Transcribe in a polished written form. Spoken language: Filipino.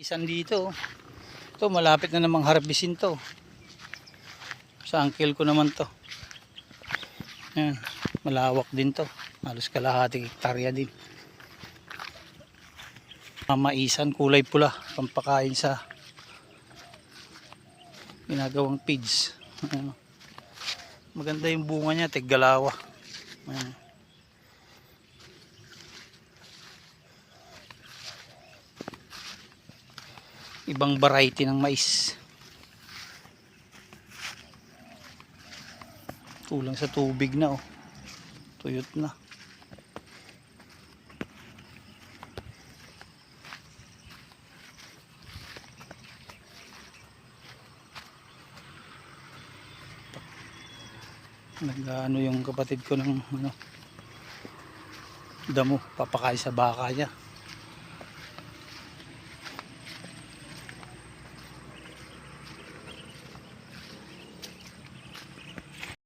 Isan dito. Ito malapit na namang harbisin to. Sa uncle ko naman to. Ayan, malawak din to. Halos kalahating hektarya din. Maisan kulay pula, pampakain sa ginagawang feeds. Ayan. Maganda yung bunga niya, tiggalawa. Ayan. Ibang variety ng mais. Kulang sa tubig na oh. Tuyot na. Nag-ano yung kapatid ko ng ano, damo, papakain sa baka niya.